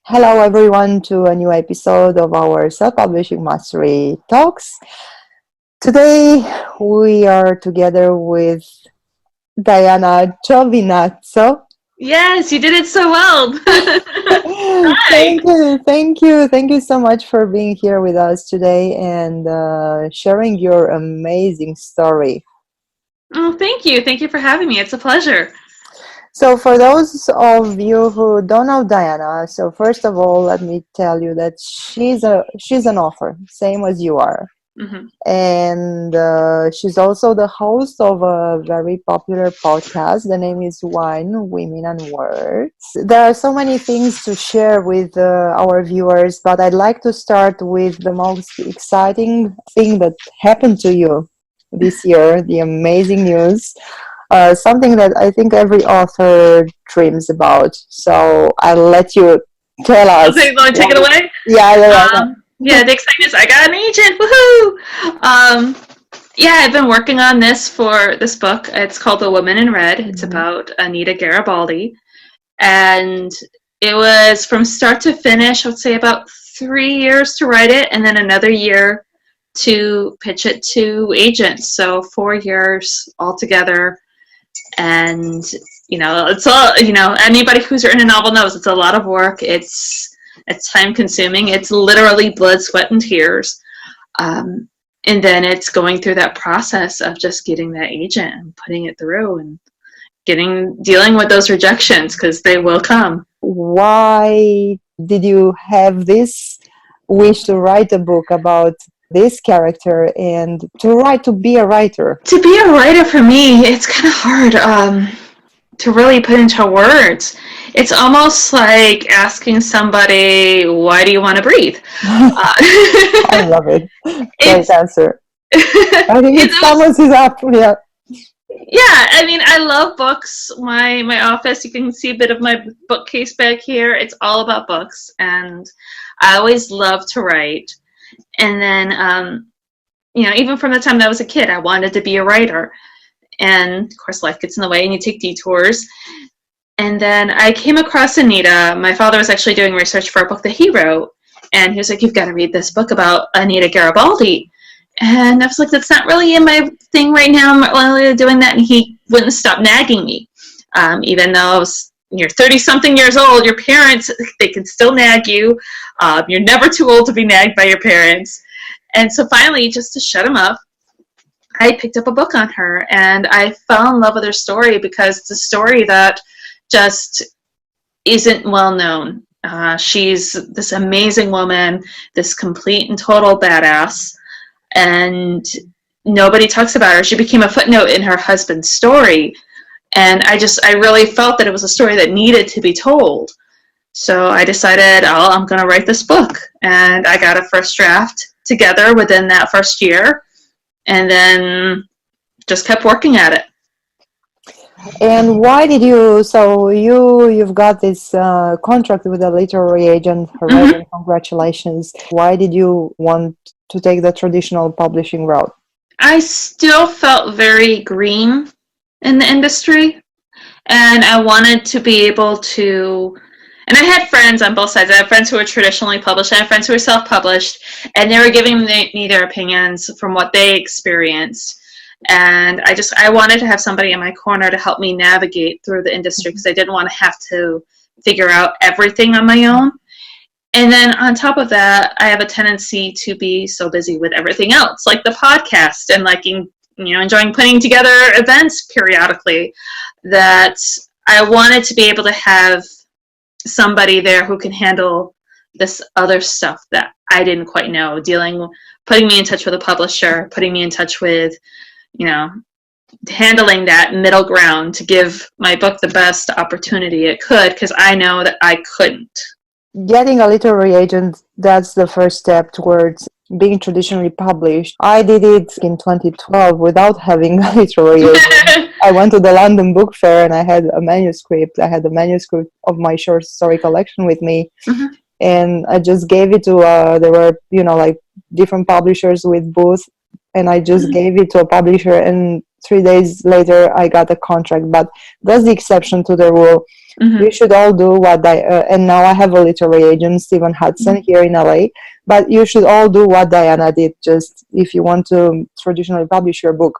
Hello, everyone, to a new episode of our Self Publishing Mastery Talks. Today, we are together with Diana Giovinazzo. Yes, you did it so well. Hi. Thank you so much for being here with us today and sharing your amazing story. Oh, thank you. Thank you for having me. It's a pleasure. So, for those of you who don't know Diana, so first of all, let me tell you that she's an author, same as you are. Hmm. And she's also the host of a very popular podcast. The name is Wine, Women, and Words. There are so many things to share with our viewers, but I'd like to start with the most exciting thing that happened to you this year, the amazing news. Something that I think every author dreams about. So I'll let you tell us. Okay, want to take it away? Yeah. Yeah, the excitement is I got an agent. Woohoo! Yeah, I've been working on this book. It's called The Woman in Red. It's Mhm. about Anita Garibaldi. And it was from start to finish, I would say about 3 years to write it, and then another year to pitch it to agents. So 4 years altogether. And it's all, anybody who's written a novel knows it's a lot of work. It's time consuming. It's literally blood, sweat, and tears. And then it's going through that process of just getting that agent and putting it through and dealing with those rejections, because they will come. Why did you have this wish to write a book about this character and to be a writer? To be a writer, for me, it's kind of hard to really put into words. It's almost like asking somebody, why do you want to breathe? I love it. Great it's answer. I think it it was sums it up. Yeah. Yeah, I mean, I love books. My office, you can see a bit of my bookcase back here. It's all about books, and I always love to write. And then, even from the time that I was a kid, I wanted to be a writer. And of course, life gets in the way, and you take detours. And then I came across Anita. My father was actually doing research for a book that he wrote, and he was like, "You've got to read this book about Anita Garibaldi." And I was like, that's not really in my thing right now. I'm not really doing that. And he wouldn't stop nagging me. Even though you're 30-something years old, your parents, they can still nag you. You're never too old to be nagged by your parents. And so finally, just to shut him up, I picked up a book on her. And I fell in love with her story because it's a story that just isn't well known. She's this amazing woman, this complete and total badass, and nobody talks about her. She became a footnote in her husband's story, and I really felt that it was a story that needed to be told. So I decided, I'm going to write this book, and I got a first draft together within that first year, and then just kept working at it. And why did you? So you've got this contract with a literary agent. Mm-hmm. Already, congratulations. Why did you want to take the traditional publishing route? I still felt very green in the industry, and I wanted to be able to. And I had friends on both sides. I had friends who were traditionally published, I had friends who were self-published, and they were giving me their opinions from what they experienced. And I wanted to have somebody in my corner to help me navigate through the industry, because I didn't want to have to figure out everything on my own. And then on top of that, I have a tendency to be so busy with everything else, like the podcast and enjoying putting together events periodically, that I wanted to be able to have somebody there who can handle this other stuff that I didn't quite know, putting me in touch with a publisher, putting me in touch with, handling that middle ground to give my book the best opportunity it could, because I know that I couldn't. Getting a literary agent, that's the first step towards being traditionally published. I did it in 2012 without having a literary agent. I went to the London Book Fair and I had a manuscript. I had a manuscript of my short story collection with me. Mm-hmm. And I just gave it to, there were, like different publishers with booths. And I just gave it to a publisher, and 3 days later I got a contract. But that's the exception to the rule. Mm-hmm. You should all do what and now I have a literary agent, Stephen Hudson, here in LA. But you should all do what Diana did. Just if you want to traditionally publish your book,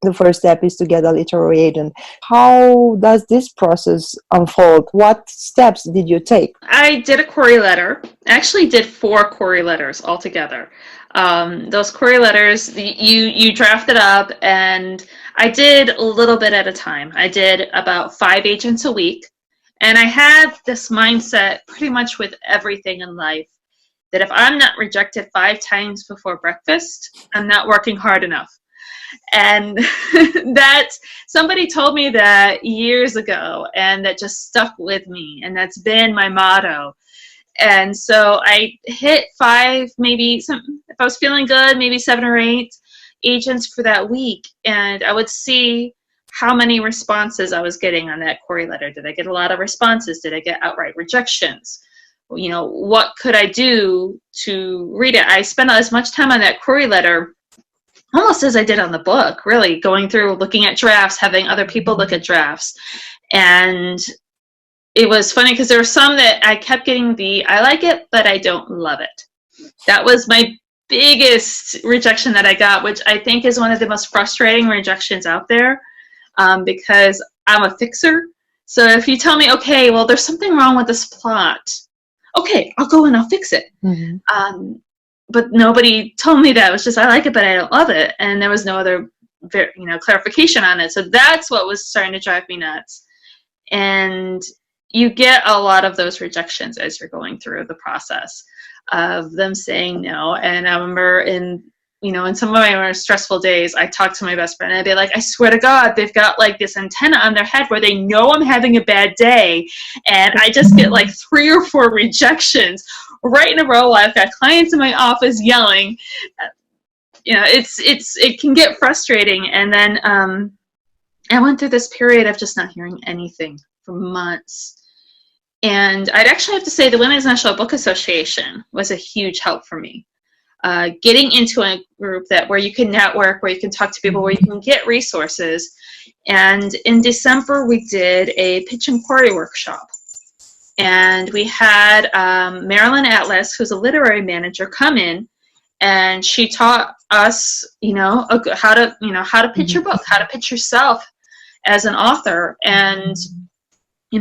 the first step is to get a literary agent. How does this process unfold? What steps did you take? I did a query letter. I actually did 4 query letters altogether. Those query letters, you draft it up, and I did a little bit at a time. I did about 5 agents a week, and I had this mindset pretty much with everything in life, that if I'm not rejected 5 times before breakfast, I'm not working hard enough. And that somebody told me that years ago, and that just stuck with me, and that's been my motto. And so I hit 5, maybe some, if I was feeling good, maybe 7 or 8 agents for that week, and I would see how many responses I was getting on that query letter. Did I get a lot of responses? Did I get outright rejections? You know, what could I do to read it? I spent as much time on that query letter almost as I did on the book, really, going through, looking at drafts, having other people look at drafts. And it was funny because there were some that I kept getting I like it, but I don't love it. That was my biggest rejection that I got, which I think is one of the most frustrating rejections out there, because I'm a fixer. So if you tell me, okay, well, there's something wrong with this plot, okay, I'll go and I'll fix it. Mm-hmm. But nobody told me that. It was just, I like it, but I don't love it. And there was no other, clarification on it. So that's what was starting to drive me nuts. And you get a lot of those rejections as you're going through the process of them saying no. And I remember in some of my more stressful days, I talked to my best friend and I'd be like, I swear to God, they've got like this antenna on their head where they know I'm having a bad day. And I just get like 3 or 4 rejections right in a row. I've got clients in my office yelling. It can get frustrating. And then I went through this period of just not hearing anything for months. And I'd actually have to say the Women's National Book Association was a huge help for me. Getting into a group where you can network, where you can talk to people, where you can get resources. And in December, we did a pitch and query workshop. And we had Marilyn Atlas, who's a literary manager, come in, and she taught us, how to pitch your book, how to pitch yourself as an author, and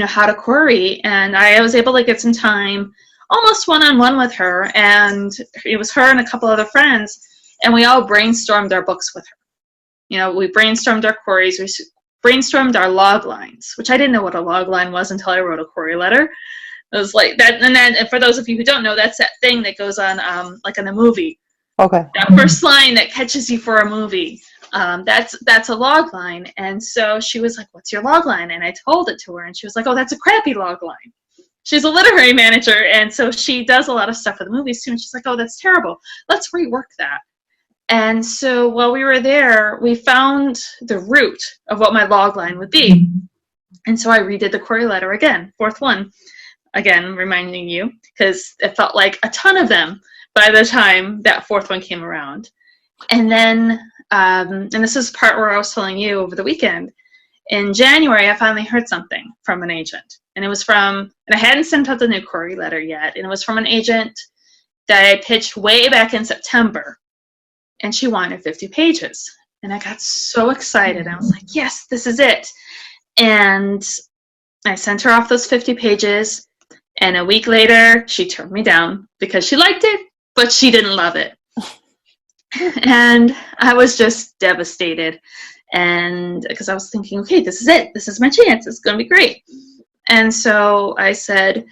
how to query. And I was able to get some time, almost one-on-one with her, and it was her and a couple other friends, and we all brainstormed our books with her. We brainstormed our queries, we brainstormed our log lines, which I didn't know what a log line was until I wrote a query letter. It was like that, and then for those of you who don't know, that's that thing that goes on like in a movie. Okay. That first line that catches you for a movie. That's a log line. And so she was like, what's your log line? And I told it to her, and she was like, oh, that's a crappy log line. She's a literary manager, and so she does a lot of stuff for the movies too, and she's like, oh, that's terrible. Let's rework that. And so while we were there, we found the root of what my log line would be. And so I redid the query letter again, 4th one, again, reminding you, because it felt like a ton of them by the time that 4th one came around. And then, and this is the part where I was telling you over the weekend, in January, I finally heard something from an agent. And it was and I hadn't sent out the new query letter yet, and it was from an agent that I pitched way back in September. And she wanted 50 pages. And I got so excited. I was like, yes, this is it. And I sent her off those 50 pages. And a week later, she turned me down because she liked it, but she didn't love it. And I was just devastated. And because I was thinking, okay, this is it. This is my chance. It's going to be great. And so I said,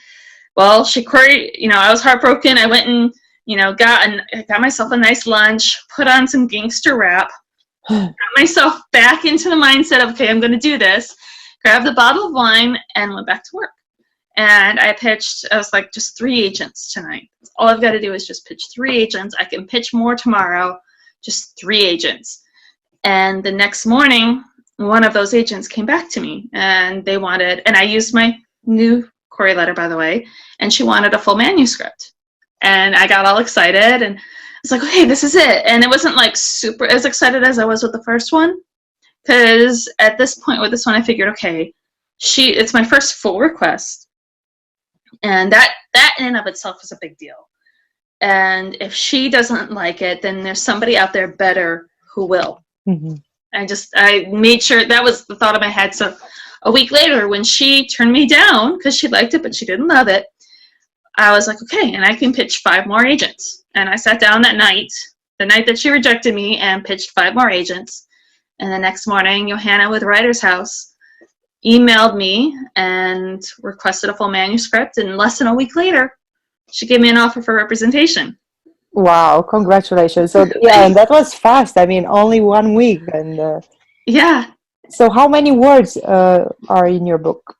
well, she queried, I was heartbroken. I went and, got myself a nice lunch, put on some gangster rap, got myself back into the mindset of, okay, I'm going to do this, grabbed a bottle of wine, and went back to work. And I was like, just 3 agents tonight. All I've got to do is just pitch 3 agents. I can pitch more tomorrow, just 3 agents. And the next morning, one of those agents came back to me, and and I used my new query letter, by the way, and she wanted a full manuscript. And I got all excited, and I was like, okay, this is it. And it wasn't like super as excited as I was with the first one, because at this point with this one, I figured, okay, it's my first full request, and that in and of itself is a big deal. And if she doesn't like it, then there's somebody out there better who will. Mm-hmm. I made sure that was the thought in my head. So a week later, when she turned me down because she liked it but she didn't love it, I was like, okay, and I can pitch 5 more agents. And I sat down that night, the night that she rejected me, and pitched 5 more agents. And the next morning, Johanna with Writer's House emailed me and requested a full manuscript. And less than a week later, she gave me an offer for representation. Wow, congratulations. So yeah, and that was fast. I mean, only 1 week. And yeah. So how many words are in your book?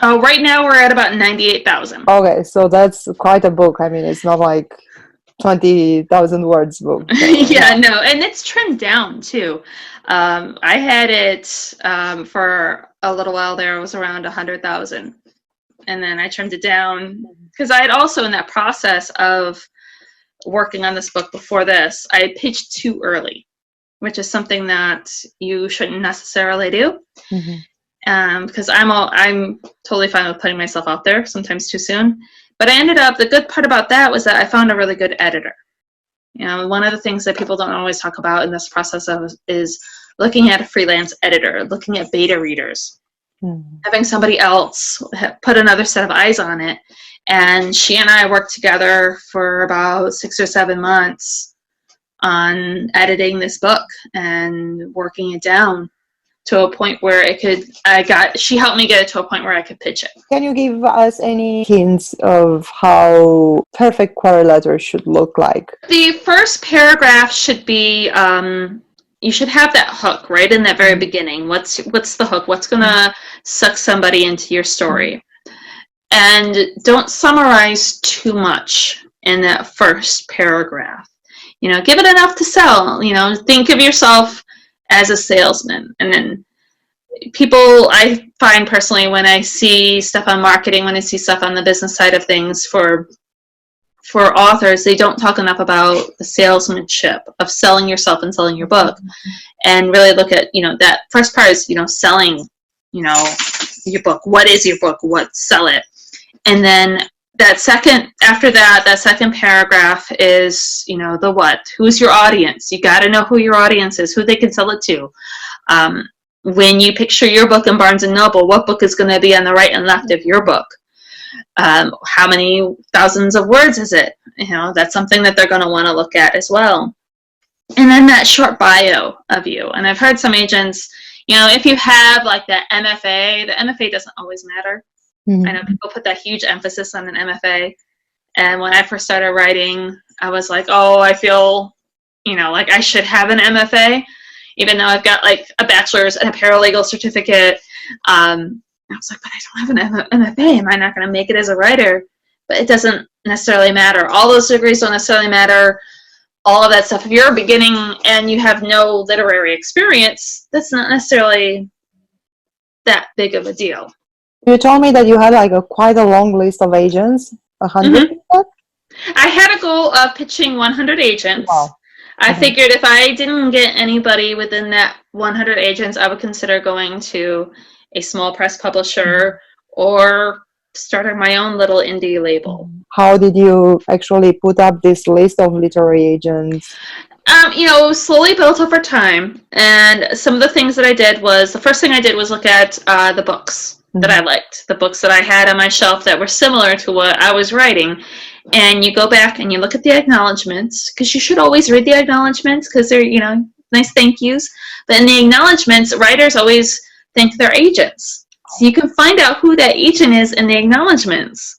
Right now we're at about 98,000. Okay, so that's quite a book. I mean, it's not like 20,000 words book. So, yeah, no, and it's trimmed down too. I had it for a little while there. It was around 100,000, and then I trimmed it down because I had also, in that process of working on this book before this, I had pitched too early, which is something that you shouldn't necessarily do. Mm-hmm. Because I'm totally fine with putting myself out there sometimes too soon. But I ended up, the good part about that was that I found a really good editor. You know, one of the things that people don't always talk about in this process is looking at a freelance editor, looking at beta readers, having somebody else put another set of eyes on it. And she and I worked together for about 6 or 7 months on editing this book and working it down to a point where she helped me get it to a point where I could pitch it. Can you give us any hints of how perfect query letter should look like? The first paragraph should be, you should have that hook right in that very beginning. What's the hook? What's going to suck somebody into your story? And don't summarize too much in that first paragraph. You know, give it enough to sell. You know, think of yourself as a salesman. And then I find personally, when I see stuff on marketing, when I see stuff on the business side of things for authors, they don't talk enough about the salesmanship of selling yourself and selling your book, and really look at, you know, that first part is, you know, selling, you know, your book. What is your book? Sell it. And then that second paragraph is, you know, the what. Who's your audience? You got to know who your audience is, who they can sell it to. When you picture your book in Barnes & Noble, what book is going to be on the right and left of your book? How many thousands of words is it? You know, that's something that they're going to want to look at as well. And then that short bio of you. And I've heard some agents, you know, if you have like that MFA, the MFA doesn't always matter. Mm-hmm. I know people put that huge emphasis on an MFA. And when I first started writing, I was like, oh, I feel, you know, like I should have an MFA, even though I've got like a bachelor's and a paralegal certificate. I was like, but I don't have an MFA. Am I not going to make it as a writer? But it doesn't necessarily matter. All those degrees don't necessarily matter. All of that stuff. If you're beginning and you have no literary experience, that's not necessarily that big of a deal. You told me that you had like quite a long list of agents. 100? Mm-hmm. I had a goal of pitching 100 agents. Wow. I figured if I didn't get anybody within that 100 agents, I would consider going to a small press publisher or starting my own little indie label. How did you actually put up this list of literary agents? You know, slowly built over time. And some of the things that I did was, the first thing I did was look at the books that I liked, the books that I had on my shelf that were similar to what I was writing. And you go back and you look at the acknowledgments, because you should always read the acknowledgments because they're, you know, nice thank yous. But in the acknowledgments, writers always thank their agents. So you can find out who that agent is in the acknowledgments.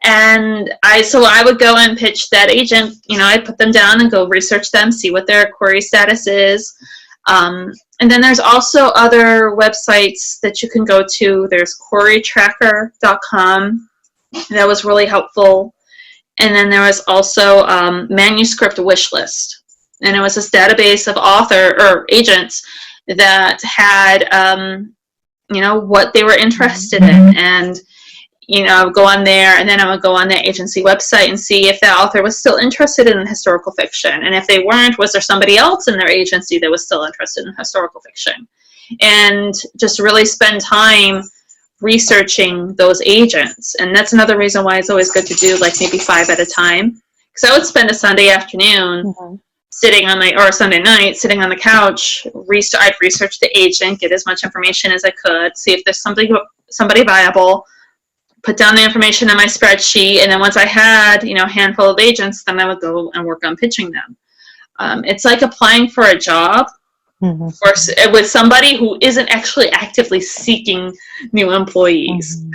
And I would go and pitch that agent. You know, I'd put them down and go research them, see what their query status is. And then there's also other websites that you can go to. There's querytracker.com. That was really helpful. And then there was also Manuscript Wishlist. And it was this database of agents that had, you know, what they were interested in. And, you know, I would go on there, and then I would go on the agency website and see if that author was still interested in historical fiction. And if they weren't, was there somebody else in their agency that was still interested in historical fiction? and just really spend time researching those agents. And that's another reason why it's always good to do like maybe 5 at a time. Because I would spend a Sunday afternoon sitting on or a Sunday night sitting on the couch. I'd research the agent, get as much information as I could, see if there's somebody viable, put down the information in my spreadsheet, and then once I had a handful of agents, then I would go and work on pitching them. It's like applying for a job with somebody who isn't actually actively seeking new employees.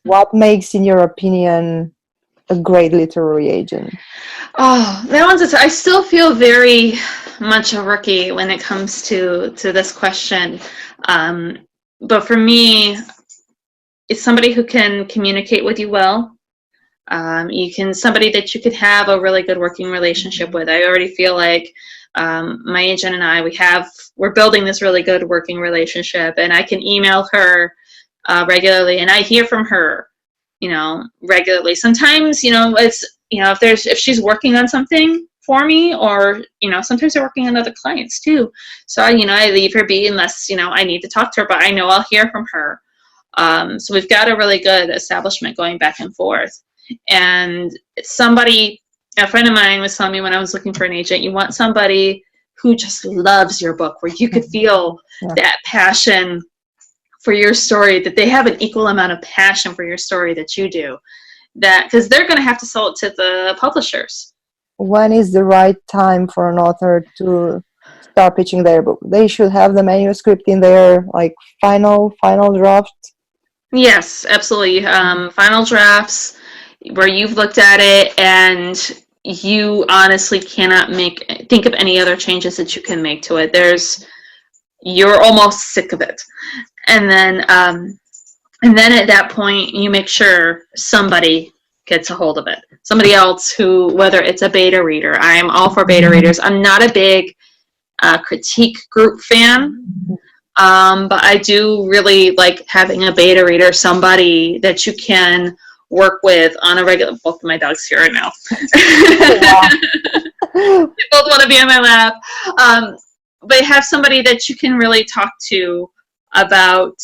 What makes, in your opinion, a great literary agent? Oh, that one's. I still feel very much a rookie when it comes to this question. But for me, it's somebody who can communicate with you well. Somebody that you could have a really good working relationship with. I already feel like my agent and I, we're building this really good working relationship, and I can email her regularly, and I hear from her, regularly. Sometimes, it's, if she's working on something for me, or, sometimes they're working on other clients too. So, I leave her be unless, I need to talk to her, but I know I'll hear from her. So we've got a really good establishment going back and forth. And a friend of mine was telling me when I was looking for an agent, you want somebody who just loves your book, where you could feel that passion for your story, that they have an equal amount of passion for your story that you do, because they're going to have to sell it to the publishers. When is the right time for an author to start pitching their book? They should have the manuscript in their final draft. Yes, absolutely. Final drafts where you've looked at it and you honestly cannot think of any other changes that you can make to it. You're almost sick of it. And then at that point, you make sure somebody gets a hold of it. Somebody else whether it's a beta reader. I am all for beta readers. I'm not a big critique group fan, but I do really like having a beta reader, somebody that you can work with on a regular. Both of my dogs here right now. They both want to be on my lap. But have somebody that you can really talk to about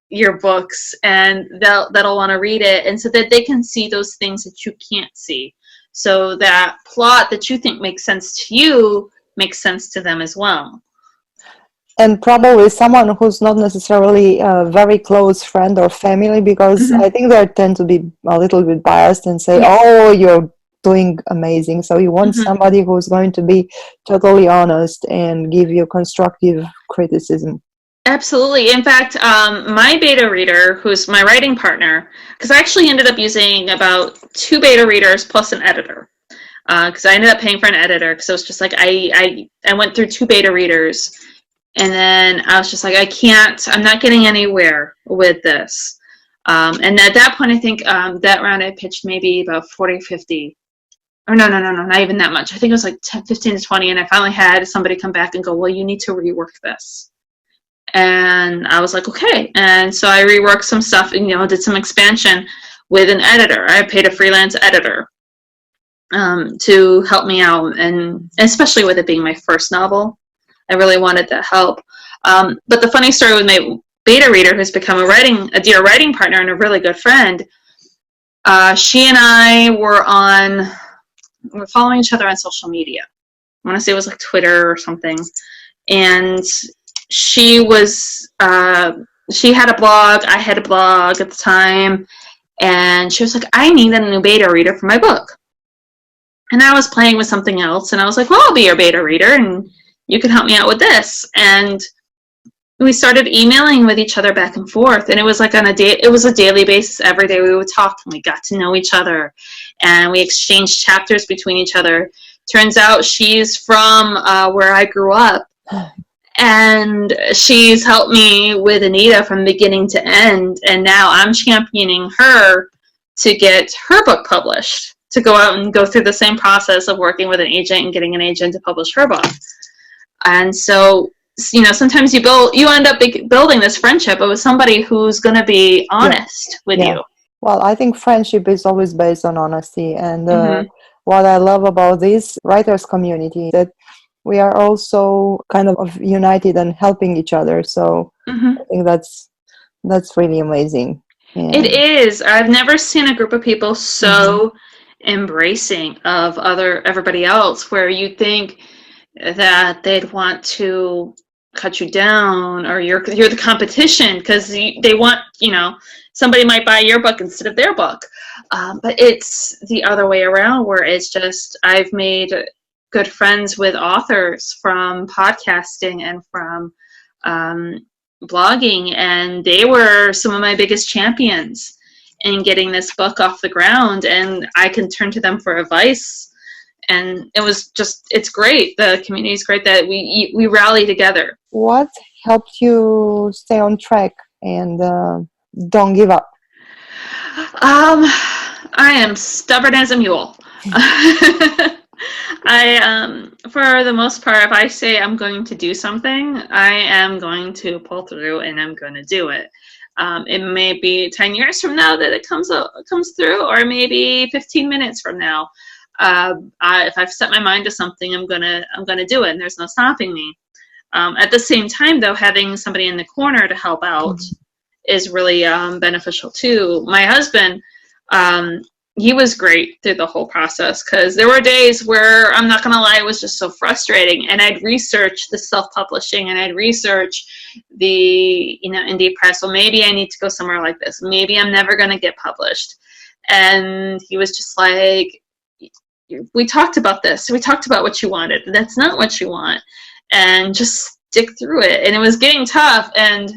your books, and that'll want to read it, and so that they can see those things that you can't see. So that plot that you think makes sense to you makes sense to them as well. And probably someone who's not necessarily a very close friend or family, because I think they tend to be a little bit biased and say, oh, you're doing amazing. So you want somebody who's going to be totally honest and give you constructive criticism. Absolutely. In fact, my beta reader, who's my writing partner, because I actually ended up using about 2 beta readers plus an editor, because I ended up paying for an editor, because it was just like I went through 2 beta readers. And then I was just like, I'm not getting anywhere with this. And at that point, I think that round I pitched maybe about 40 or 50. Or no, not even that much. I think it was like 15 to 20. And I finally had somebody come back and go, well, you need to rework this. And I was like, okay. And so I reworked some stuff and, did some expansion with an editor. I paid a freelance editor to help me out. And especially with it being my first novel, I really wanted that help. But the funny story with my beta reader, who's become a dear writing partner and a really good friend, she and I were following each other on social media. I want to say it was like Twitter or something. And she had a blog, I had a blog at the time, and she was like, I need a new beta reader for my book. And I was playing with something else, and I was like, well, I'll be your beta reader, and you can help me out with this. And we started emailing with each other back and forth, and it was like it was a daily basis. Every day we would talk, and we got to know each other, and we exchanged chapters between each other. Turns out she's from where I grew up, and she's helped me with Anita from beginning to end, and now I'm championing her to get her book published, to go out and go through the same process of working with an agent and getting an agent to publish her book. And so, sometimes you end up building this friendship with somebody who's going to be honest with you. Well, I think friendship is always based on honesty. And what I love about this writers community, that we are also kind of united and helping each other. So I think that's really amazing. It And is. I've never seen a group of people so embracing of everybody else, where you think that they'd want to cut you down, or you're the competition, because they want, somebody might buy your book instead of their book. But it's the other way around, where it's just, I've made good friends with authors from podcasting and from blogging, and they were some of my biggest champions in getting this book off the ground, and I can turn to them for advice. And it's great. The community is great that we rally together. what helped you stay on track and don't give up? I am stubborn as a mule. For the most part, if I say I'm going to do something, I am going to pull through, and I'm going to do it. It may be 10 years from now that it comes through, or maybe 15 minutes from now. If I've set my mind to something, I'm gonna do it, and there's no stopping me. At the same time, though, having somebody in the corner to help out is really beneficial too. My husband, he was great through the whole process, because there were days where, I'm not gonna lie, it was just so frustrating, and I'd research the self-publishing, and I'd research the indie press. Well, maybe I need to go somewhere like this. Maybe I'm never gonna get published. And he was just like, we talked about this. We talked about what you wanted. That's not what you want. And just stick through it. And it was getting tough. And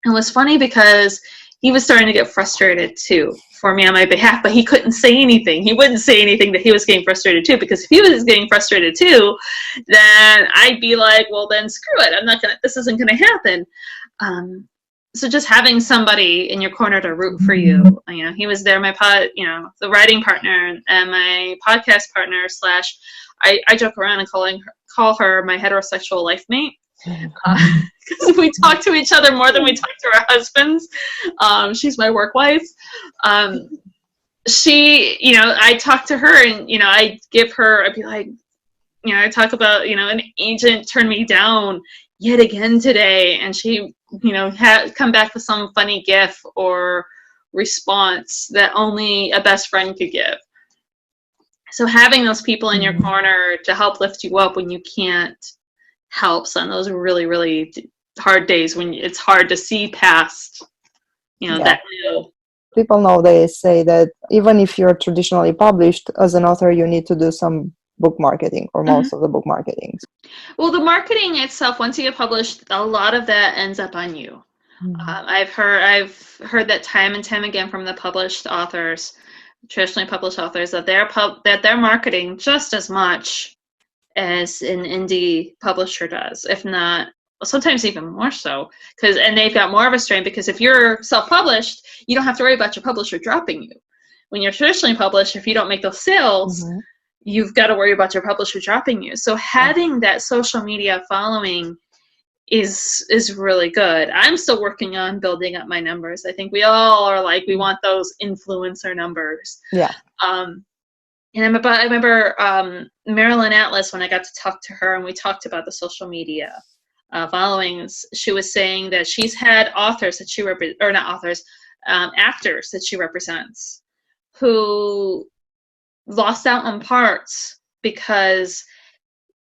it was funny because he was starting to get frustrated too for me on my behalf, but he couldn't say anything. He wouldn't say anything that he was getting frustrated too, because if he was getting frustrated too, then I'd be like, well, then screw it. This isn't going to happen. So just having somebody in your corner to root for you, he was there, the writing partner and my podcast partner / I joke around and call her my heterosexual life mate, because we talk to each other more than we talk to our husbands. She's my work wife. I talk to her, and I'd be like, I talk about, an agent turned me down yet again today, and she had come back with some funny gif or response that only a best friend could give. So having those people in your corner to help lift you up when you can't helps on those really, really hard days when it's hard to see past, that new. People nowadays say that even if you're traditionally published as an author, you need to do some book marketing, or most of the book marketing. Well, the marketing itself, once you get published, a lot of that ends up on you. I've heard that time and time again from the published authors, traditionally published authors, that they're marketing just as much as an indie publisher does, if not sometimes even more so, and they've got more of a strain, because if you're self-published, you don't have to worry about your publisher dropping you. When you're traditionally published, if you don't make those sales, you've got to worry about your publisher dropping you. So having that social media following is really good. I'm still working on building up my numbers. I think we all are like, we want those influencer numbers. Yeah. And I remember Marilyn Atlas, when I got to talk to her and we talked about the social media followings, she was saying that she's had authors that actors that she represents who lost out on parts because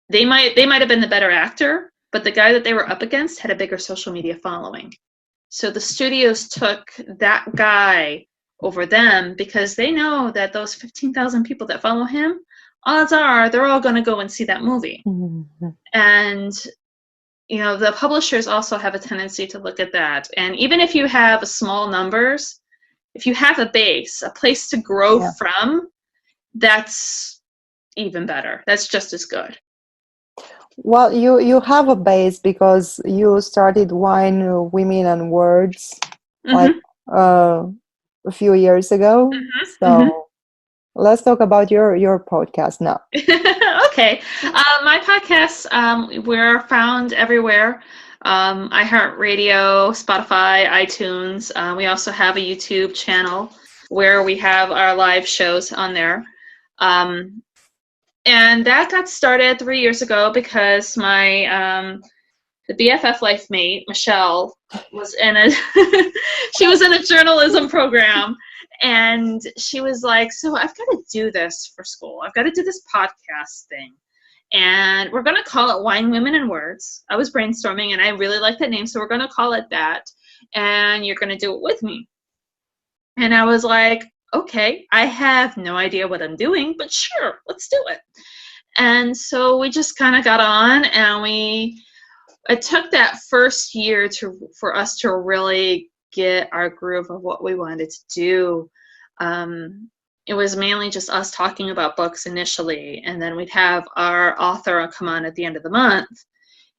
they might have been the better actor, but the guy that they were up against had a bigger social media following. So the studios took that guy over them because they know that those 15,000 people that follow him, odds are they're all going to go and see that movie. And the publishers also have a tendency to look at that. And even if you have small numbers, if you have a base, a place to grow from, that's even better. That's just as good. Well, you have a base because you started Wine, Women, and Words like a few years ago. So let's talk about your podcast now. Okay. My podcasts, we're found everywhere. iHeartRadio, Spotify, iTunes. We also have a YouTube channel where we have our live shows on there. And that got started 3 years ago because my the BFF life mate, Michelle, was in a she was in a journalism program, and she was like, so I've got to do this for school. I've got to do this podcast thing. And we're going to call it Wine, Women, and Words. I was brainstorming, and I really like that name, so we're going to call it that. And you're going to do it with me. And I was like, okay, I have no idea what I'm doing, but sure, let's do it. And so we just kind of got on, and it took that first year for us to really get our groove of what we wanted to do. It was mainly just us talking about books initially, and then we'd have our author come on at the end of the month.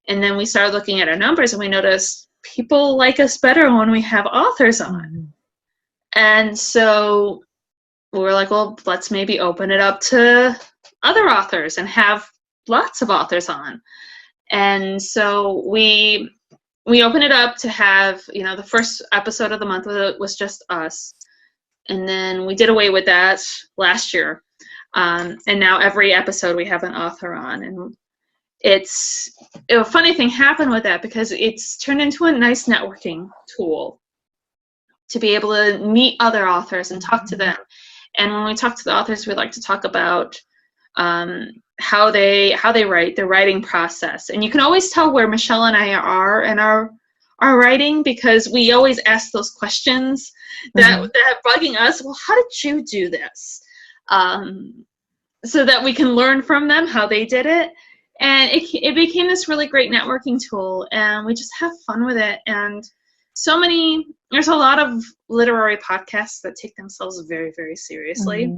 And then we started looking at our numbers, and we noticed people like us better when we have authors on. And so we were like, well, let's maybe open it up to other authors and have lots of authors on. And so we opened it up to have, the first episode of the month was just us. And then we did away with that last year. And now every episode we have an author on. And a funny thing happened with that because it's turned into a nice networking tool to be able to meet other authors and talk to them. And when we talk to the authors, we like to talk about how they write, their writing process. And you can always tell where Michelle and I are in our writing because we always ask those questions that are bugging us. Well, how did you do this? So that we can learn from them how they did it. And it became this really great networking tool, and we just have fun with it. And there's a lot of literary podcasts that take themselves very, very seriously.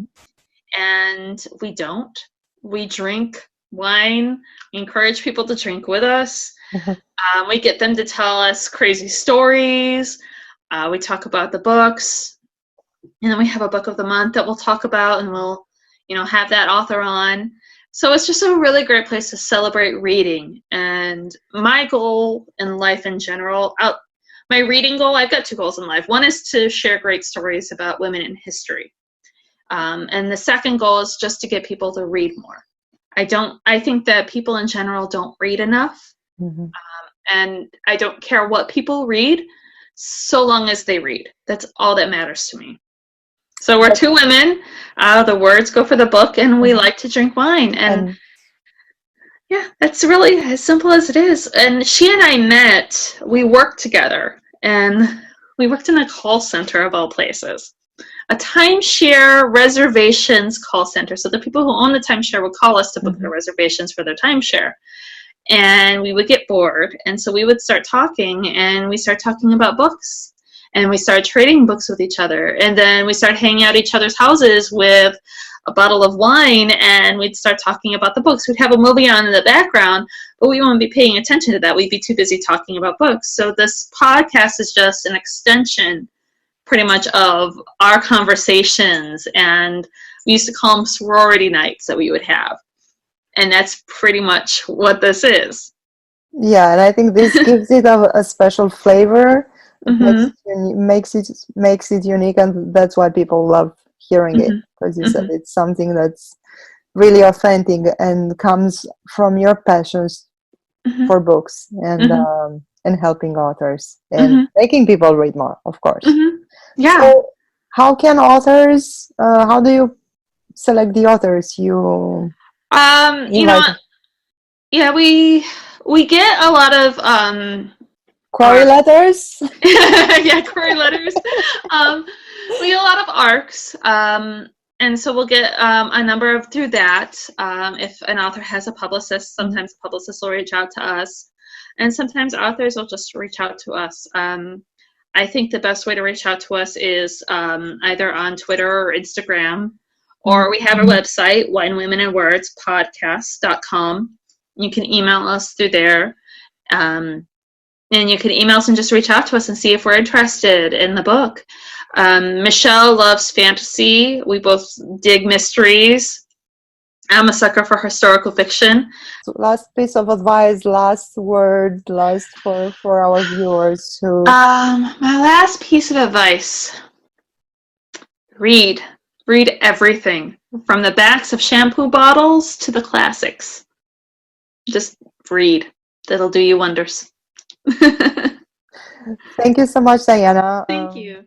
And we don't. We drink wine. We encourage people to drink with us. We get them to tell us crazy stories. We talk about the books. And then we have a book of the month that we'll talk about, and we'll, have that author on. So it's just a really great place to celebrate reading. And my goal in life in general, my reading goal, I've got two goals in life. One is to share great stories about women in history. And the second goal is just to get people to read more. I think that people in general don't read enough. And I don't care what people read, so long as they read. That's all that matters to me. So we're two women. The words go for the book, and we like to drink wine. And yeah, that's really as simple as it is. And she and I met, we worked together, and we worked in a call center of all places. A timeshare reservations call center. So the people who own the timeshare would call us to book their reservations for their timeshare. And we would get bored. And so we would start talking, and we started talking about books. And we started trading books with each other. And then we started hanging out at each other's houses with a bottle of wine, and we'd start talking about the books. We'd have a movie on in the background, but we wouldn't be paying attention to that. We'd be too busy talking about books. So this podcast is just an extension pretty much of our conversations, and we used to call them sorority nights that we would have. And that's pretty much what this is. Yeah, and I think this gives it a special flavor. Makes it unique, and that's why people love hearing it, because you said it's something that's really authentic and comes from your passions for books and helping authors and making people read more, of course. Yeah. So how can authors? How do you select the authors you? Yeah, we get a lot of query letters. Yeah, query letters. We get a lot of ARCs, and so we'll get a number through that. If an author has a publicist, sometimes publicists will reach out to us, and sometimes authors will just reach out to us. I think the best way to reach out to us is either on Twitter or Instagram, or we have our website, winewomenandwordspodcast.com. You can email us through there. And you can email us and just reach out to us and see if we're interested in the book. Michelle loves fantasy. We both dig mysteries. I'm a sucker for historical fiction. Last piece of advice, last word, for our viewers who... My last piece of advice. Read. Read everything, from the backs of shampoo bottles to the classics. Just read. That'll do you wonders. Thank you so much, Diana. Thank you.